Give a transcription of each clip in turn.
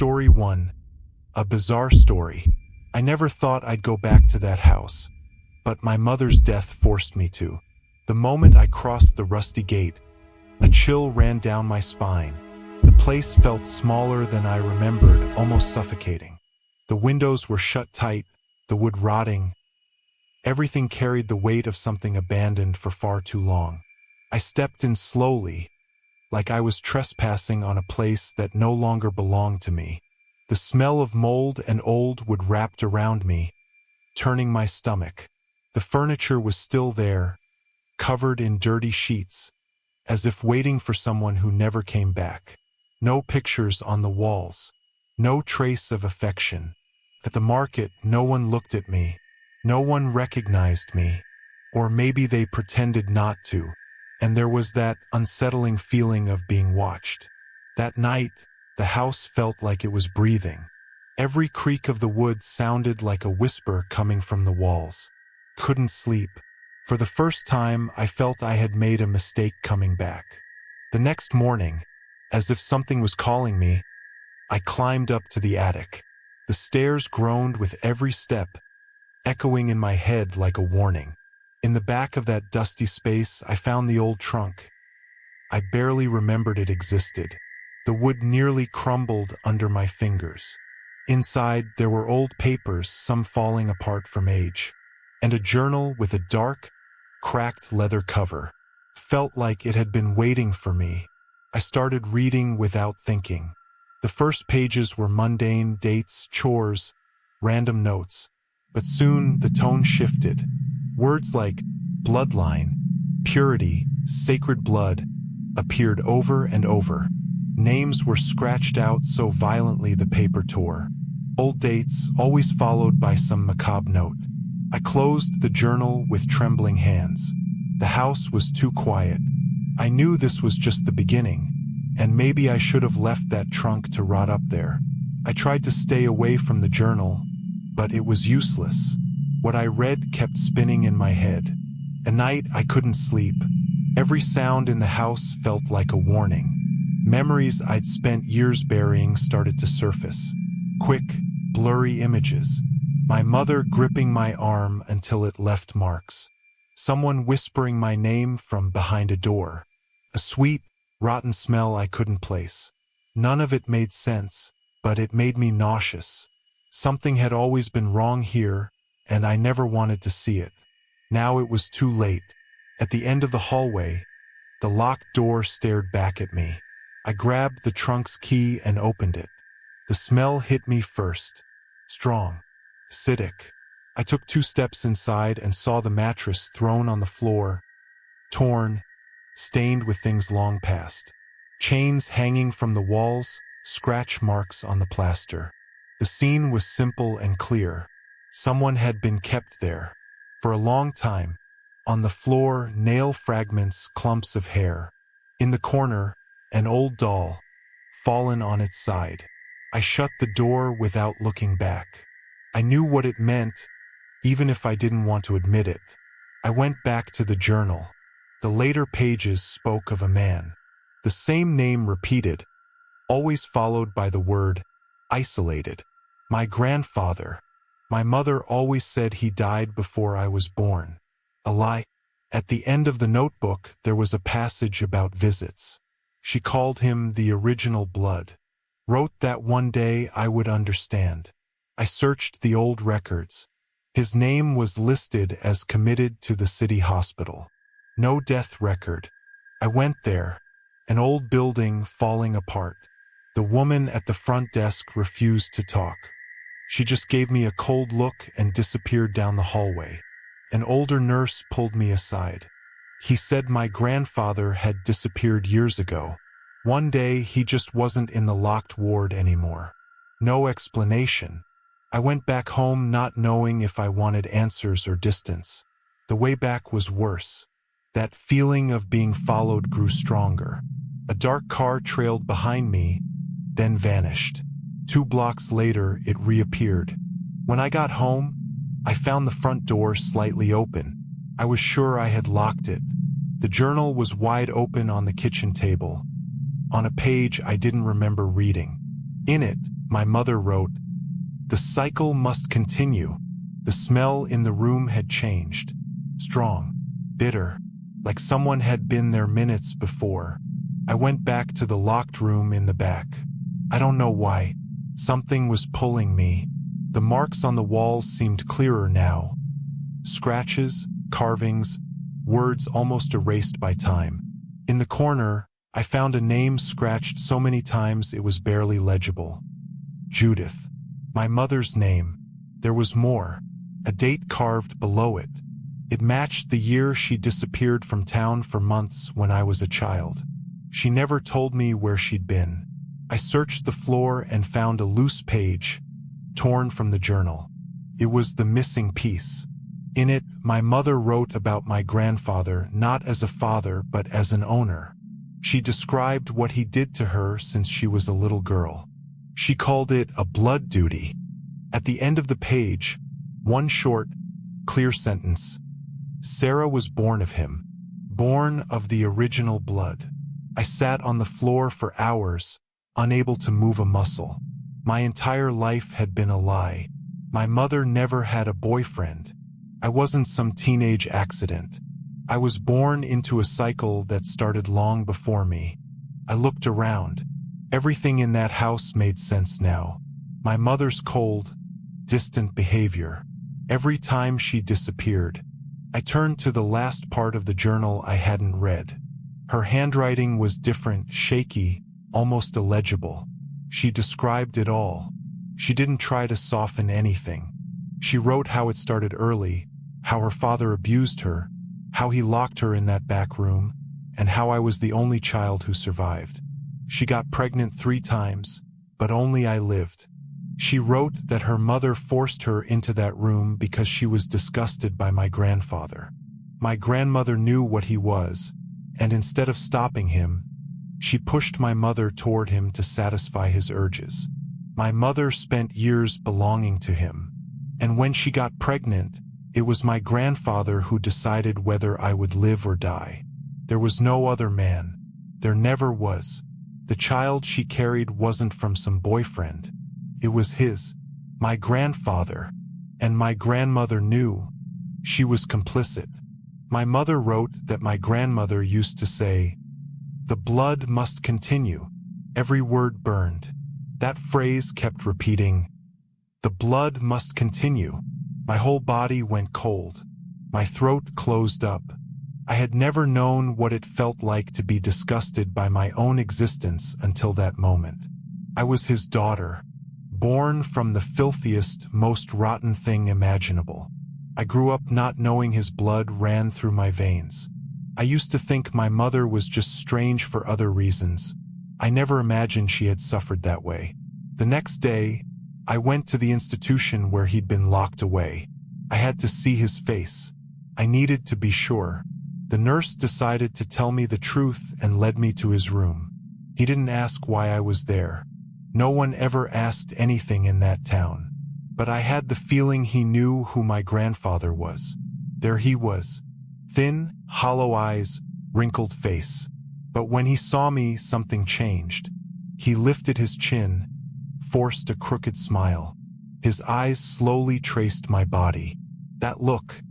Story 1. A bizarre story. I never thought I'd go back to that house, but my mother's death forced me to. The moment I crossed the rusty gate, a chill ran down my spine. The place felt smaller than I remembered, almost suffocating. The windows were shut tight, the wood rotting. Everything carried the weight of something abandoned for far too long. I stepped in slowly, like I was trespassing on a place that no longer belonged to me. The smell of mold and old wood wrapped around me, turning my stomach. The furniture was still there, covered in dirty sheets, as if waiting for someone who never came back. No pictures on the walls, no trace of affection. At the market, no one looked at me. No one recognized me, or maybe they pretended not to, and there was that unsettling feeling of being watched. That night, the house felt like it was breathing. Every creak of the wood sounded like a whisper coming from the walls. Couldn't sleep. For the first time, I felt I had made a mistake coming back. The next morning, as if something was calling me, I climbed up to the attic. The stairs groaned with every step, echoing in my head like a warning. In the back of that dusty space, I found the old trunk. I barely remembered it existed. The wood nearly crumbled under my fingers. Inside, there were old papers, some falling apart from age, and a journal with a dark, cracked leather cover. Felt like it had been waiting for me. I started reading without thinking. The first pages were mundane: dates, chores, random notes. But soon the tone shifted. Words like bloodline, purity, sacred blood appeared over and over. Names were scratched out so violently the paper tore. Old dates, always followed by some macabre note. I closed the journal with trembling hands. The house was too quiet. I knew this was just the beginning, and maybe I should have left that trunk to rot up there. I tried to stay away from the journal, but it was useless. What I read kept spinning in my head. At night, I couldn't sleep. Every sound in the house felt like a warning. Memories I'd spent years burying started to surface. Quick, blurry images. My mother gripping my arm until it left marks. Someone whispering my name from behind a door. A sweet, rotten smell I couldn't place. None of it made sense, but it made me nauseous. Something had always been wrong here, and I never wanted to see it. Now it was too late. At the end of the hallway, the locked door stared back at me. I grabbed the trunk's key and opened it. The smell hit me first. Strong. Acidic. I took 2 steps inside and saw the mattress thrown on the floor, torn, stained with things long past. Chains hanging from the walls, scratch marks on the plaster. The scene was simple and clear. Someone had been kept there for a long time. On the floor, nail fragments, clumps of hair. In the corner, an old doll, fallen on its side. I shut the door without looking back. I knew what it meant, even if I didn't want to admit it. I went back to the journal. The later pages spoke of a man. The same name repeated, always followed by the word isolated. My grandfather. My mother always said he died before I was born. A lie. At the end of the notebook, there was a passage about visits. She called him the original blood. Wrote that one day I would understand. I searched the old records. His name was listed as committed to the city hospital. No death record. I went there. An old building falling apart. The woman at the front desk refused to talk. She just gave me a cold look and disappeared down the hallway. An older nurse pulled me aside. He said my grandfather had disappeared years ago. One day he just wasn't in the locked ward anymore. No explanation. I went back home not knowing if I wanted answers or distance. The way back was worse. That feeling of being followed grew stronger. A dark car trailed behind me, then vanished. 2 blocks later, it reappeared. When I got home, I found the front door slightly open. I was sure I had locked it. The journal was wide open on the kitchen table, on a page I didn't remember reading. In it, My mother wrote, "The cycle must continue." The smell in the room had changed. Strong, bitter, like someone had been there minutes before. I went back to the locked room in the back. I don't know why. Something was pulling me. The marks on the walls seemed clearer now. Scratches, carvings, words almost erased by time. In the corner, I found a name scratched so many times it was barely legible. Judith. My mother's name. There was more. A date carved below it. It matched the year she disappeared from town for months when I was a child. She never told me where she'd been. I searched the floor and found a loose page, torn from the journal. It was the missing piece. In it, my mother wrote about my grandfather not as a father but as an owner. She described what he did to her since she was a little girl. She called it a blood duty. At the end of the page, one short, clear sentence. Sarah was born of him, born of the original blood. I sat on the floor for hours, unable to move a muscle. My entire life had been a lie. My mother never had a boyfriend. I wasn't some teenage accident. I was born into a cycle that started long before me. I looked around. Everything in that house made sense now. My mother's cold, distant behavior. Every time she disappeared, I turned to the last part of the journal I hadn't read. Her handwriting was different, shaky, almost illegible. She described it all. She didn't try to soften anything. She wrote how it started early, how her father abused her, how he locked her in that back room, and how I was the only child who survived. She got pregnant 3 times, but only I lived. She wrote that her mother forced her into that room because she was disgusted by my grandfather. My grandmother knew what he was, and instead of stopping him, she pushed my mother toward him to satisfy his urges. My mother spent years belonging to him, and when she got pregnant, it was my grandfather who decided whether I would live or die. There was no other man. There never was. The child she carried wasn't from some boyfriend. It was his, my grandfather, and my grandmother knew. She was complicit. My mother wrote that my grandmother used to say, "The blood must continue." Every word burned. That phrase kept repeating, "The blood must continue." My whole body went cold. My throat closed up. I had never known what it felt like to be disgusted by my own existence until that moment. I was his daughter, born from the filthiest, most rotten thing imaginable. I grew up not knowing his blood ran through my veins. I used to think my mother was just strange for other reasons. I never imagined she had suffered that way. The next day, I went to the institution where he'd been locked away. I had to see his face. I needed to be sure. The nurse decided to tell me the truth and led me to his room. He didn't ask why I was there. No one ever asked anything in that town. But I had the feeling he knew who my grandfather was. There he was. Thin, hollow eyes, wrinkled face. But when he saw me, something changed. He lifted his chin, forced a crooked smile. His eyes slowly traced my body. That look.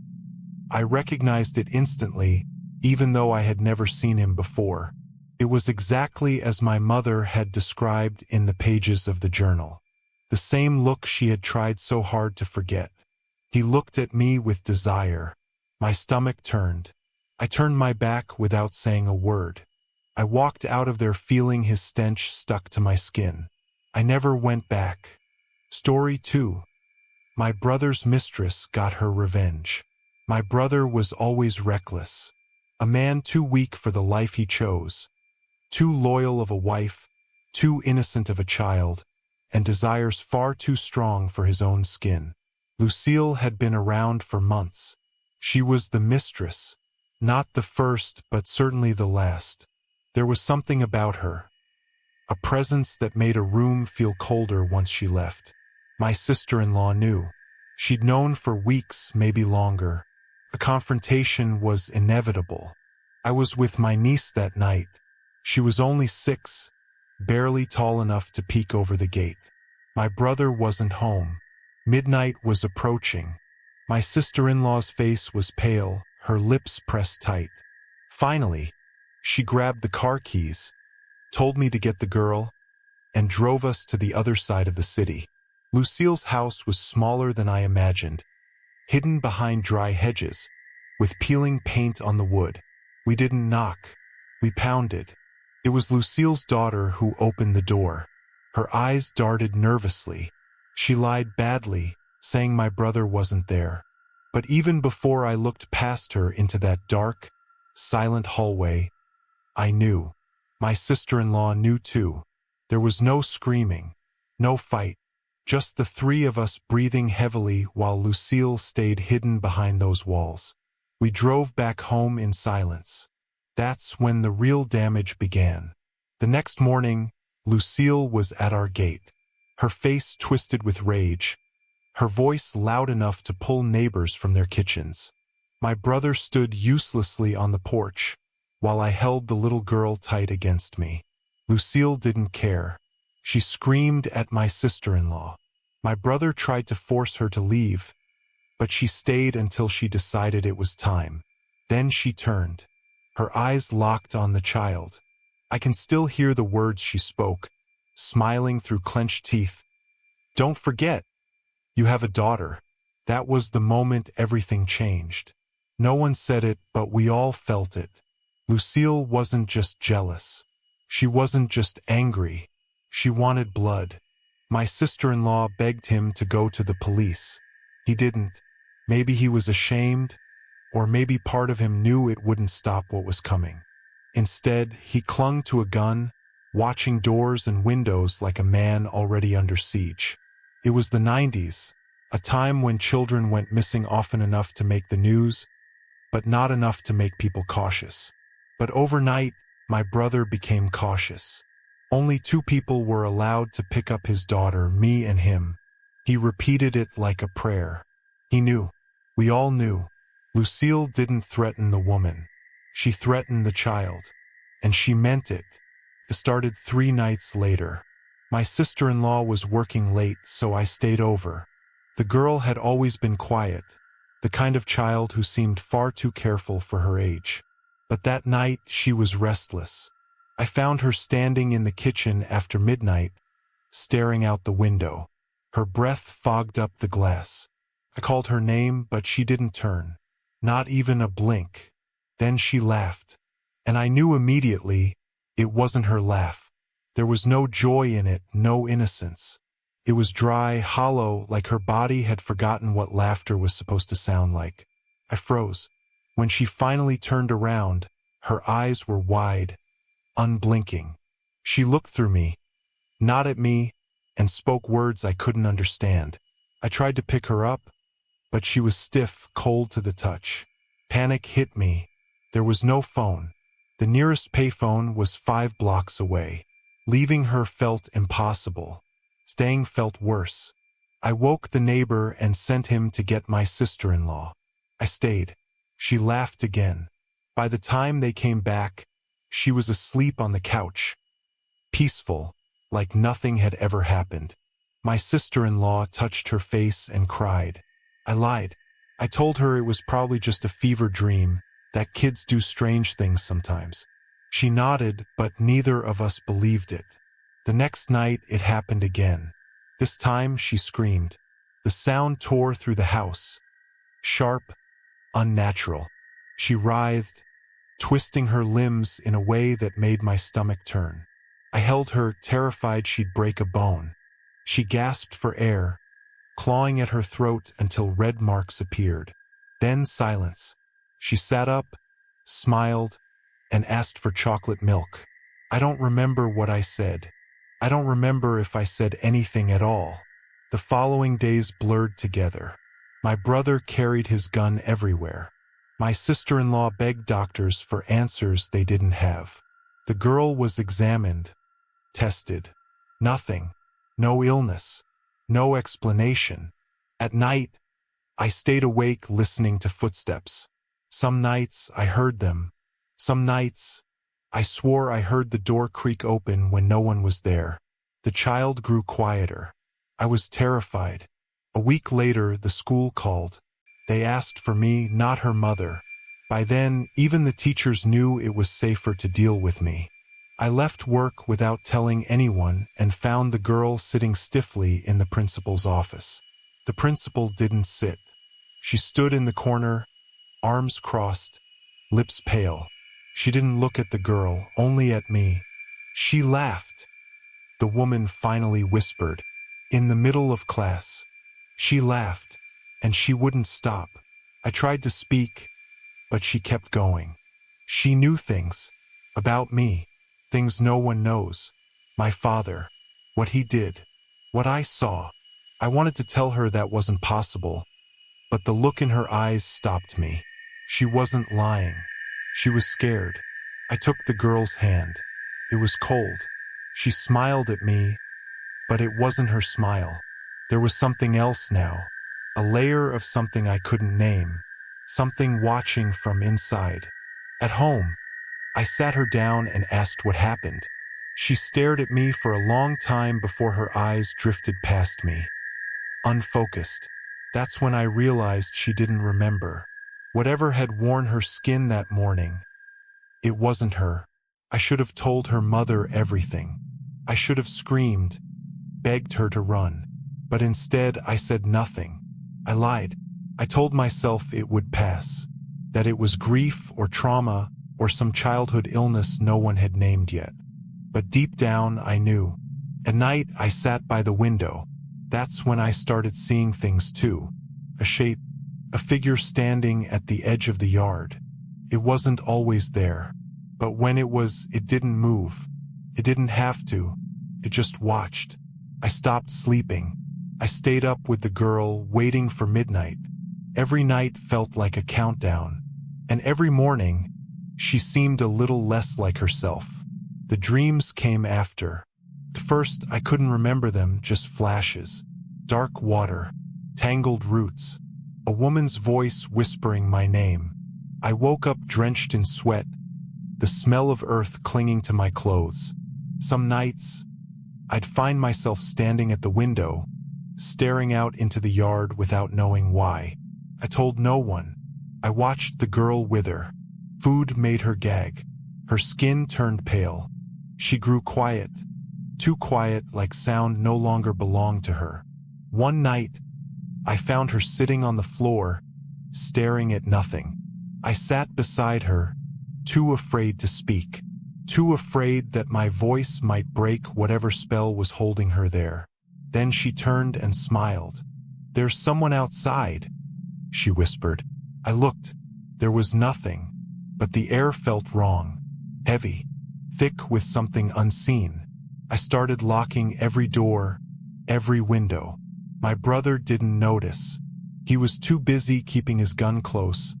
I recognized it instantly, even though I had never seen him before. It was exactly as my mother had described in the pages of the journal. The same look she had tried so hard to forget. He looked at me with desire. My stomach turned. I turned my back without saying a word. I walked out of there feeling his stench stuck to my skin. I never went back. Story 2. My brother's mistress got her revenge. My brother was always reckless. A man too weak for the life he chose. Too loyal of a wife, too innocent of a child, and desires far too strong for his own skin. Lucille had been around for months. She was the mistress. Not the first, but certainly the last. There was something about her. A presence that made a room feel colder once she left. My sister-in-law knew. She'd known for weeks, maybe longer. A confrontation was inevitable. I was with my niece that night. She was only 6, barely tall enough to peek over the gate. My brother wasn't home. Midnight was approaching. My sister-in-law's face was pale, her lips pressed tight. Finally, she grabbed the car keys, told me to get the girl, and drove us to the other side of the city. Lucille's house was smaller than I imagined, hidden behind dry hedges, with peeling paint on the wood. We didn't knock. We pounded. It was Lucille's daughter who opened the door. Her eyes darted nervously. She lied badly, saying my brother wasn't there. But even before I looked past her into that dark, silent hallway, I knew. My sister-in-law knew too. There was no screaming, no fight, just the three of us breathing heavily while Lucille stayed hidden behind those walls. We drove back home in silence. That's when the real damage began. The next morning, Lucille was at our gate, her face twisted with rage, her voice loud enough to pull neighbors from their kitchens. My brother stood uselessly on the porch, while I held the little girl tight against me. Lucille didn't care. She screamed at my sister-in-law. My brother tried to force her to leave, but she stayed until she decided it was time. Then she turned. Her eyes locked on the child. I can still hear the words she spoke, smiling through clenched teeth. "Don't forget, you have a daughter." That was the moment everything changed. No one said it, but we all felt it. Lucille wasn't just jealous. She wasn't just angry. She wanted blood. My sister-in-law begged him to go to the police. He didn't. Maybe he was ashamed, or maybe part of him knew it wouldn't stop what was coming. Instead, he clung to a gun, watching doors and windows like a man already under siege. It was the 90s, a time when children went missing often enough to make the news, but not enough to make people cautious. But overnight, my brother became cautious. Only 2 people were allowed to pick up his daughter, me and him. He repeated it like a prayer. He knew. We all knew. Lucille didn't threaten the woman. She threatened the child. And she meant it. It started 3 nights later. My sister-in-law was working late, so I stayed over. The girl had always been quiet, the kind of child who seemed far too careful for her age. But that night, she was restless. I found her standing in the kitchen after midnight, staring out the window. Her breath fogged up the glass. I called her name, but she didn't turn. Not even a blink. Then she laughed. And I knew immediately it wasn't her laugh. There was no joy in it, no innocence. It was dry, hollow, like her body had forgotten what laughter was supposed to sound like. I froze. When she finally turned around, her eyes were wide, unblinking. She looked through me, not at me, and spoke words I couldn't understand. I tried to pick her up, but she was stiff, cold to the touch. Panic hit me. There was no phone. The nearest payphone was 5 blocks away. Leaving her felt impossible. Staying felt worse. I woke the neighbor and sent him to get my sister-in-law. I stayed. She laughed again. By the time they came back, she was asleep on the couch, peaceful, like nothing had ever happened. My sister-in-law touched her face and cried. I lied. I told her it was probably just a fever dream, that kids do strange things sometimes. She nodded, but neither of us believed it. The next night, it happened again. This time, she screamed. The sound tore through the house. Sharp, unnatural. She writhed, twisting her limbs in a way that made my stomach turn. I held her, terrified she'd break a bone. She gasped for air, clawing at her throat until red marks appeared. Then silence. She sat up, smiled, and asked for chocolate milk. I don't remember what I said. I don't remember if I said anything at all. The following days blurred together. My brother carried his gun everywhere. My sister-in-law begged doctors for answers they didn't have. The girl was examined, tested. Nothing. No illness. No explanation. At night, I stayed awake listening to footsteps. Some nights I heard them. Some nights I swore I heard the door creak open when no one was there. The child grew quieter. I was terrified. A week later, the school called. They asked for me, not her mother. By then, even the teachers knew it was safer to deal with me. I left work without telling anyone and found the girl sitting stiffly in the principal's office. The principal didn't sit. She stood in the corner, arms crossed, lips pale. She didn't look at the girl, only at me. She laughed. The woman finally whispered, in the middle of class. She laughed, and she wouldn't stop. I tried to speak, but she kept going. She knew things about me, things no one knows. My father, what he did, what I saw. I wanted to tell her that wasn't possible, but the look in her eyes stopped me. She wasn't lying. She was scared. I took the girl's hand. It was cold. She smiled at me, but it wasn't her smile. There was something else now, a layer of something I couldn't name, something watching from inside. At home, I sat her down and asked what happened. She stared at me for a long time before her eyes drifted past me. Unfocused. That's when I realized she didn't remember. Whatever had worn her skin that morning, it wasn't her. I should have told her mother everything. I should have screamed, begged her to run. But instead, I said nothing. I lied. I told myself it would pass, that it was grief or trauma or some childhood illness no one had named yet. But deep down, I knew. At night, I sat by the window. That's when I started seeing things too. A shape, a figure standing at the edge of the yard. It wasn't always there. But when it was, it didn't move. It didn't have to. It just watched. I stopped sleeping. I stayed up with the girl, waiting for midnight. Every night felt like a countdown. And every morning, she seemed a little less like herself. The dreams came after. At first, I couldn't remember them, just flashes. Dark water, tangled roots, a woman's voice whispering my name. I woke up drenched in sweat, the smell of earth clinging to my clothes. Some nights, I'd find myself standing at the window, staring out into the yard without knowing why. I told no one. I watched the girl wither. Food made her gag. Her skin turned pale. She grew quiet, too quiet, like sound no longer belonged to her. One night, I found her sitting on the floor, staring at nothing. I sat beside her, too afraid to speak, too afraid that my voice might break whatever spell was holding her there. Then she turned and smiled. "There's someone outside," she whispered. I looked. There was nothing, but the air felt wrong, heavy, thick with something unseen. I started locking every door, every window. My brother didn't notice. He was too busy keeping his gun close,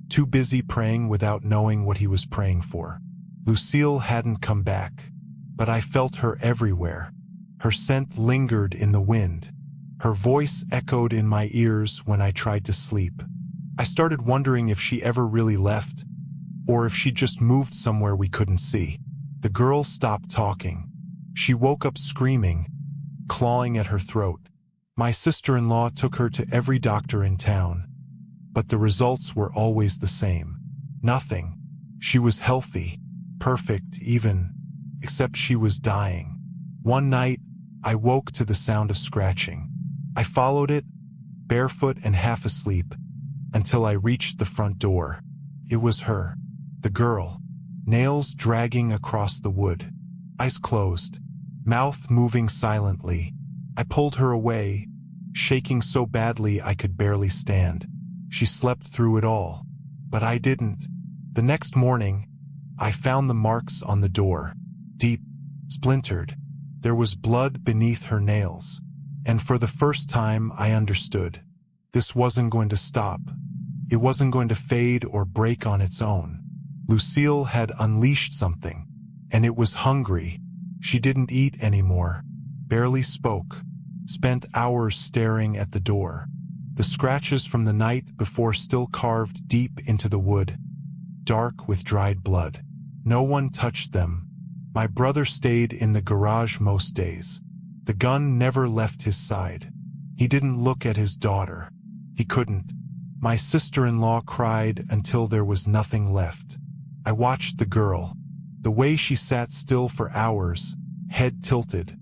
too busy praying without knowing what he was praying for. Lucille hadn't come back, but I felt her everywhere. Her scent lingered in the wind. Her voice echoed in my ears when I tried to sleep. I started wondering if she ever really left, or if she just moved somewhere we couldn't see. The girl stopped talking. She woke up screaming, clawing at her throat. My sister-in-law took her to every doctor in town, but the results were always the same. Nothing. She was healthy, perfect even, except she was dying. One night, I woke to the sound of scratching. I followed it, barefoot and half asleep, until I reached the front door. It was her, the girl, nails dragging across the wood, eyes closed, mouth moving silently. I pulled her away, shaking so badly I could barely stand. She slept through it all, but I didn't. The next morning, I found the marks on the door, deep, splintered. There was blood beneath her nails, and for the first time I understood. This wasn't going to stop. It wasn't going to fade or break on its own. Lucille had unleashed something, and it was hungry. She didn't eat anymore, barely spoke, spent hours staring at the door. The scratches from the night before still carved deep into the wood, dark with dried blood. No one touched them. My brother stayed in the garage most days. The gun never left his side. He didn't look at his daughter. He couldn't. My sister-in-law cried until there was nothing left. I watched the girl. The way she sat still for hours, head tilted,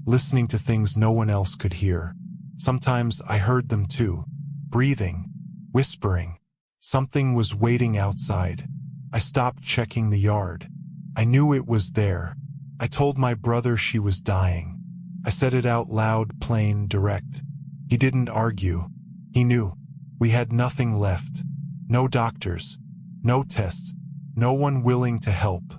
listening to things no one else could hear. Sometimes I heard them too, breathing, whispering. Something was waiting outside. I stopped checking the yard. I knew it was there. I told my brother she was dying. I said it out loud, plain, direct. He didn't argue. He knew. We had nothing left. No doctors. No tests. No one willing to help.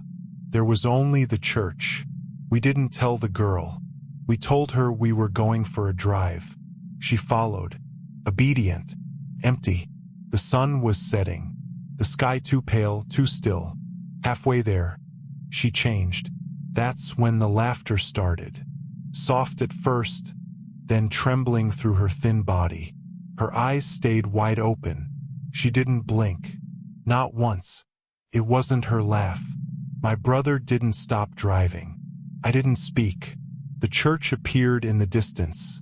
There was only the church. We didn't tell the girl. We told her we were going for a drive. She followed. Obedient. Empty. The sun was setting. The sky too pale, too still. Halfway there, she changed. That's when the laughter started. Soft at first, then trembling through her thin body. Her eyes stayed wide open. She didn't blink. Not once. It wasn't her laugh. My brother didn't stop driving. I didn't speak. The church appeared in the distance.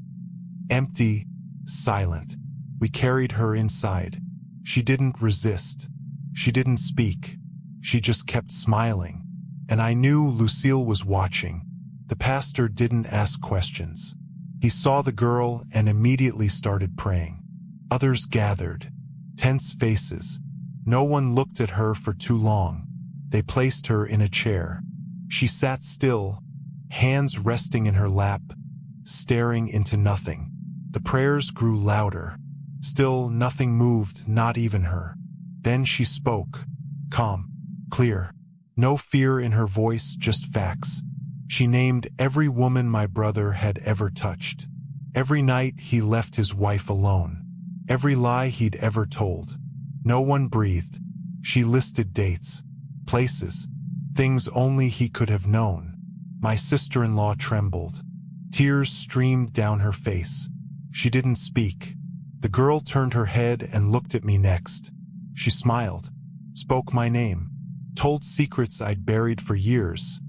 Empty, silent. We carried her inside. She didn't resist. She didn't speak. She just kept smiling. And I knew Lucille was watching. The pastor didn't ask questions. He saw the girl and immediately started praying. Others gathered. Tense faces. No one looked at her for too long. They placed her in a chair. She sat still, hands resting in her lap, staring into nothing. The prayers grew louder. Still, nothing moved, not even her. Then she spoke. Calm, clear. No fear in her voice, just facts. She named every woman my brother had ever touched. Every night he left his wife alone. Every lie he'd ever told. No one breathed. She listed dates, places, things only he could have known. My sister-in-law trembled. Tears streamed down her face. She didn't speak. The girl turned her head and looked at me next. She smiled, spoke my name, told secrets I'd buried for years,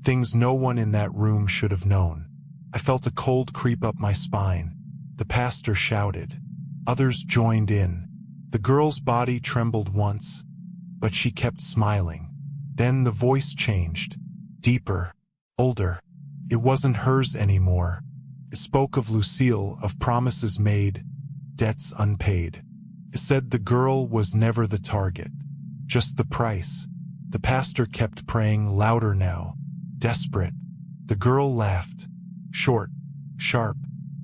things no one in that room should have known. I felt a cold creep up my spine. The pastor shouted. Others joined in. The girl's body trembled once, but she kept smiling. Then the voice changed. Deeper, older. It wasn't hers anymore. It spoke of Lucille, of promises made, debts unpaid. It said the girl was never the target, just the price. The pastor kept praying louder now, desperate. The girl laughed. Short, sharp.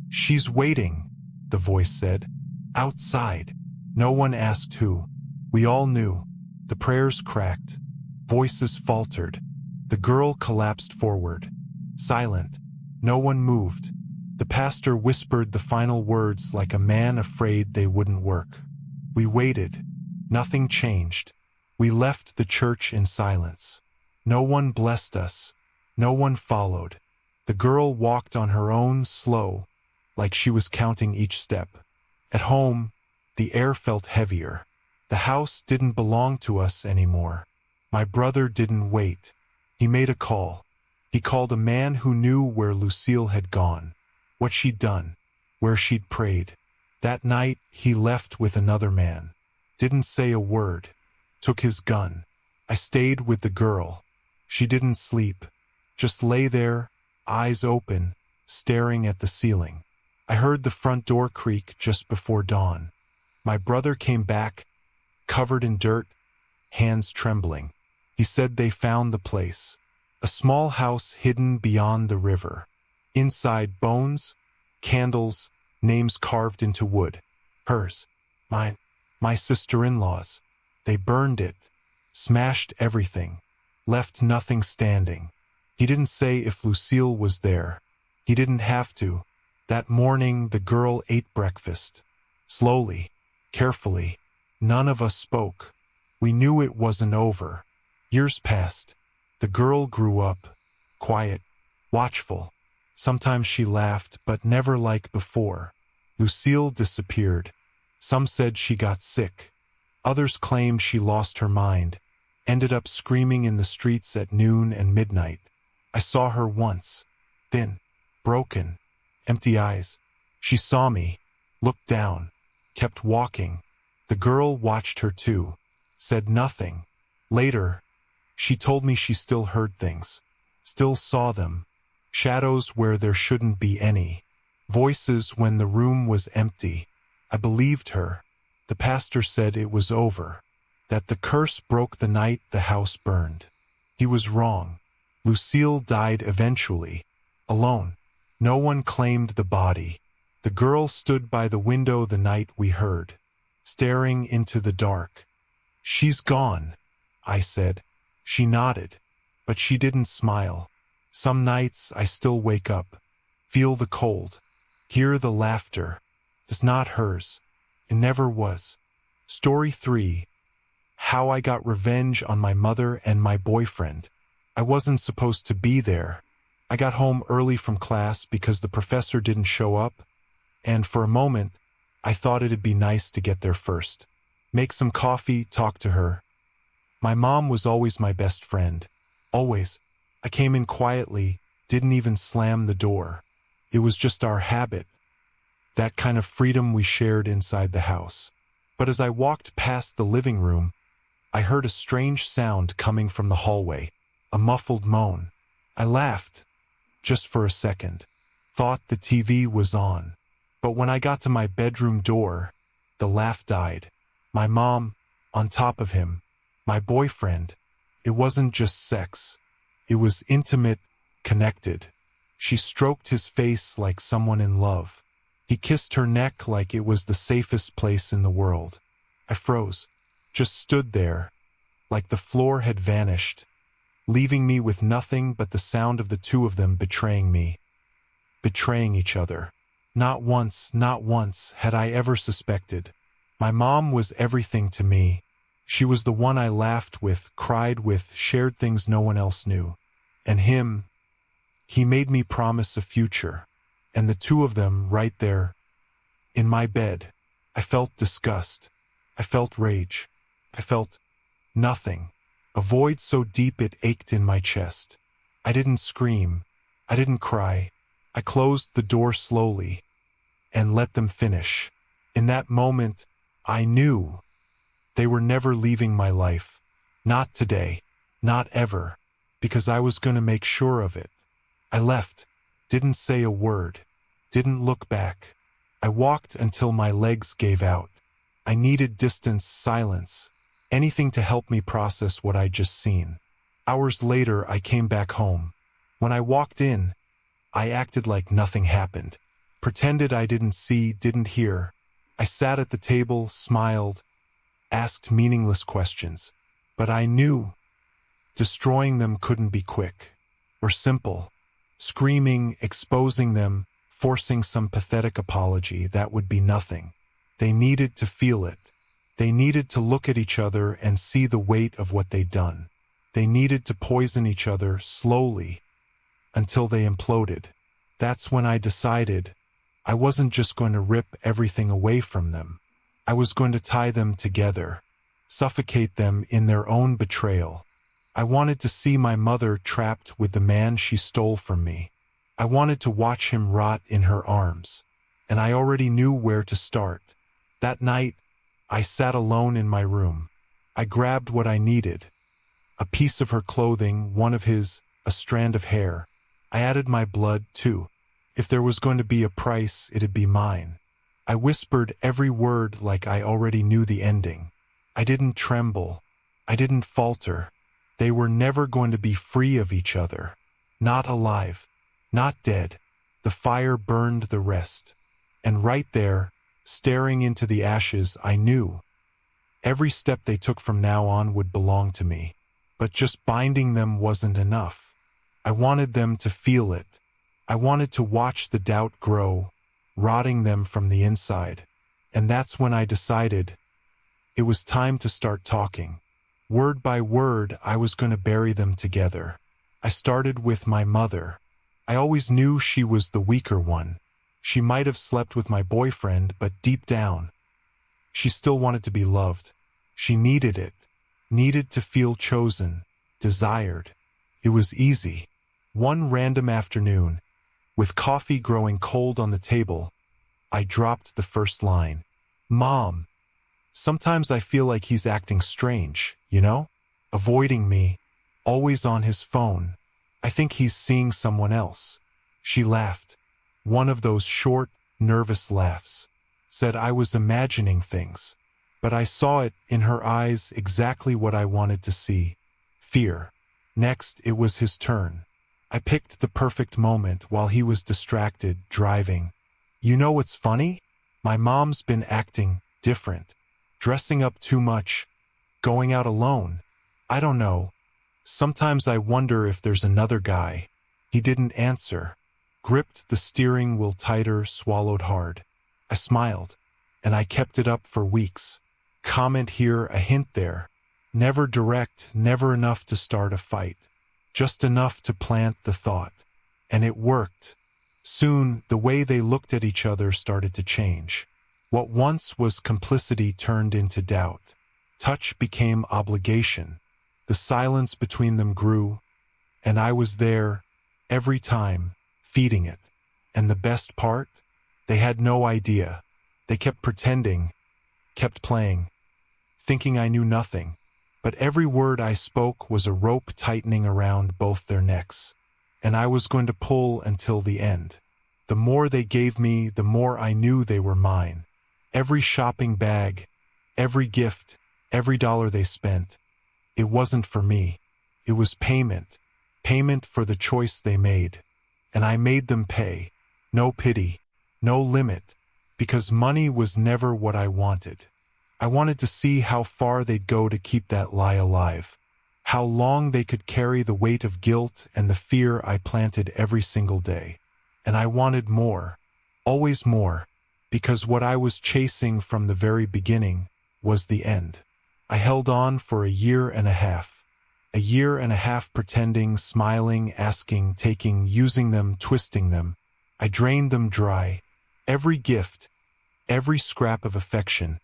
She's waiting, the voice said. Outside. No one asked who. We all knew. The prayers cracked. Voices faltered. The girl collapsed forward. Silent. No one moved. The pastor whispered the final words like a man afraid they wouldn't work. We waited. Nothing changed. We left the church in silence. No one blessed us. No one followed. The girl walked on her own, slow, like she was counting each step. At home, the air felt heavier. The house didn't belong to us anymore. My brother didn't wait. He made a call. He called a man who knew where Lucille had gone, what she'd done, where she'd prayed. That night, he left with another man. Didn't say a word. Took his gun. I stayed with the girl. She didn't sleep. Just lay there, eyes open, staring at the ceiling. I heard the front door creak just before dawn. My brother came back, covered in dirt, hands trembling. He said they found the place. A small house hidden beyond the river. Inside, bones, candles, names carved into wood. Hers. Mine. My sister-in-law's. They burned it. Smashed everything. Left nothing standing. He didn't say if Lucille was there. He didn't have to. That morning, the girl ate breakfast. Slowly, carefully. None of us spoke. We knew it wasn't over. Years passed. The girl grew up. Quiet. Watchful. Sometimes she laughed, but never like before. Lucille disappeared. Some said she got sick. Others claimed she lost her mind. Ended up screaming in the streets at noon and midnight. I saw her once. Thin. broken, empty eyes. She saw me, looked down, kept walking. The girl watched her too, said nothing. Later, she told me she still heard things, still saw them, shadows where there shouldn't be any, voices when the room was empty. I believed her. The pastor said it was over, that the curse broke the night the house burned. He was wrong. Lucille died eventually, alone. No one claimed the body. The girl stood by the window the night we heard, staring into the dark. "She's gone," I said. She nodded, but she didn't smile. Some nights I still wake up, feel the cold, hear the laughter. It's not hers. It never was. Story 3. How I got revenge on my mother and my boyfriend. I wasn't supposed to be there. I got home early from class because the professor didn't show up, and for a moment, I thought it'd be nice to get there first. Make some coffee, talk to her. My mom was always my best friend. Always. I came in quietly, didn't even slam the door. It was just our habit. That kind of freedom we shared inside the house. But as I walked past the living room, I heard a strange sound coming from the hallway, a muffled moan. I laughed, just for a second, thought the TV was on. But when I got to my bedroom door, the laugh died. My mom, on top of him, my boyfriend. It wasn't just sex. It was intimate, connected. She stroked his face like someone in love. He kissed her neck like it was the safest place in the world. I froze, just stood there, like the floor had vanished, leaving me with nothing but the sound of the two of them betraying me, betraying each other. Not once had I ever suspected. My mom was everything to me. She was the one I laughed with, cried with, shared things no one else knew. And him, he made me promise a future. And the two of them right there, in my bed. I felt disgust. I felt rage. I felt nothing. A void so deep it ached in my chest. I didn't scream. I didn't cry. I closed the door slowly and let them finish. In that moment, I knew they were never leaving my life. Not today. Not ever. Because I was going to make sure of it. I left. Didn't say a word. Didn't look back. I walked until my legs gave out. I needed distance, silence, anything to help me process what I'd just seen. Hours later, I came back home. When I walked in, I acted like nothing happened. Pretended I didn't see, didn't hear. I sat at the table, smiled, asked meaningless questions. But I knew destroying them couldn't be quick or simple. Screaming, exposing them, forcing some pathetic apology, that would be nothing. They needed to feel it. They needed to look at each other and see the weight of what they'd done. They needed to poison each other slowly until they imploded. That's when I decided I wasn't just going to rip everything away from them. I was going to tie them together, suffocate them in their own betrayal. I wanted to see my mother trapped with the man she stole from me. I wanted to watch him rot in her arms, and I already knew where to start. That night, I sat alone in my room. I grabbed what I needed, a piece of her clothing, one of his, a strand of hair. I added my blood, too. If there was going to be a price, it'd be mine. I whispered every word like I already knew the ending. I didn't tremble. I didn't falter. They were never going to be free of each other. Not alive. Not dead. The fire burned the rest. And right there, staring into the ashes, I knew every step they took from now on would belong to me. But just binding them wasn't enough. I wanted them to feel it. I wanted to watch the doubt grow, rotting them from the inside. And that's when I decided it was time to start talking. Word by word, I was going to bury them together. I started with my mother. I always knew she was the weaker one. She might have slept with my boyfriend, but deep down, she still wanted to be loved. She needed it, needed to feel chosen, desired. It was easy. One random afternoon, With coffee growing cold on the table, I dropped the first line. Mom, sometimes I feel like he's acting strange, you know? Avoiding me, always on his phone. I think he's seeing someone else. She laughed. One of those short, nervous laughs. Said I was imagining things. But I saw it in her eyes exactly what I wanted to see. Fear. Next, it was his turn. I picked the perfect moment while he was distracted, driving. You know what's funny? My mom's been acting different. Dressing up too much. Going out alone. I don't know. Sometimes I wonder if there's another guy. He didn't answer. Gripped the steering wheel tighter, swallowed hard. I smiled, and I kept it up for weeks. Comment here, a hint there. Never direct, never enough to start a fight. Just enough to plant the thought. And it worked. Soon, the way they looked at each other started to change. What once was complicity turned into doubt. Touch became obligation. The silence between them grew, and I was there, every time, feeding it. And the best part? They had no idea. They kept pretending, kept playing, thinking I knew nothing. But every word I spoke was a rope tightening around both their necks. And I was going to pull until the end. The more they gave me, the more I knew they were mine. Every shopping bag, every gift, every dollar they spent. It wasn't for me. It was payment. Payment for the choice they made. And I made them pay. No pity. No limit. Because money was never what I wanted. I wanted to see how far they'd go to keep that lie alive. How long they could carry the weight of guilt and the fear I planted every single day. And I wanted more. Always more. Because what I was chasing from the very beginning was the end. I held on for a year and a half. A year and a half pretending, smiling, asking, taking, using them, twisting them. I drained them dry. Every gift, every scrap of affection,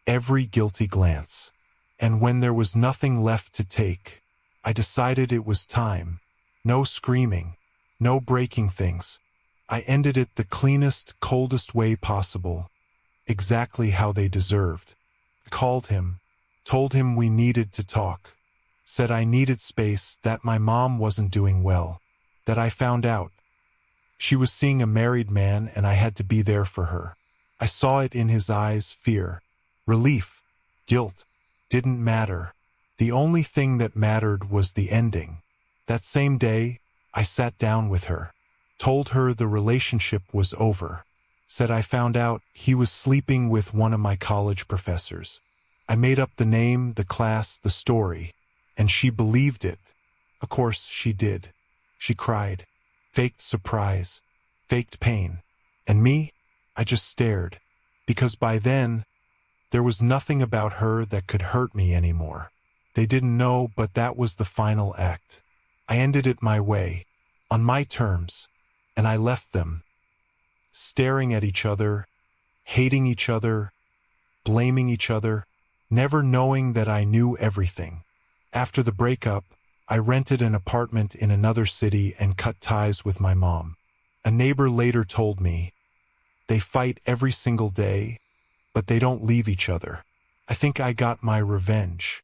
every guilty glance. And when there was nothing left to take, I decided it was time. No screaming, no breaking things. I ended it the cleanest, coldest way possible. Exactly how they deserved. I called him, told him we needed to talk. Said I needed space, that my mom wasn't doing well. That I found out. She was seeing a married man and I had to be there for her. I saw it in his eyes, fear, relief, guilt. Didn't matter. The only thing that mattered was the ending. That same day, I sat down with her. Told her the relationship was over. Said I found out he was sleeping with one of my college professors. I made up the name, the class, the story. And she believed it. Of course she did. She cried. Faked surprise. Faked pain. And me? I just stared. Because by then, there was nothing about her that could hurt me anymore. They didn't know, but that was the final act. I ended it my way, on my terms, and I left them, staring at each other, hating each other, blaming each other, never knowing that I knew everything. After the breakup, I rented an apartment in another city and cut ties with my mom. A neighbor later told me, they fight every single day, but they don't leave each other. I think I got my revenge.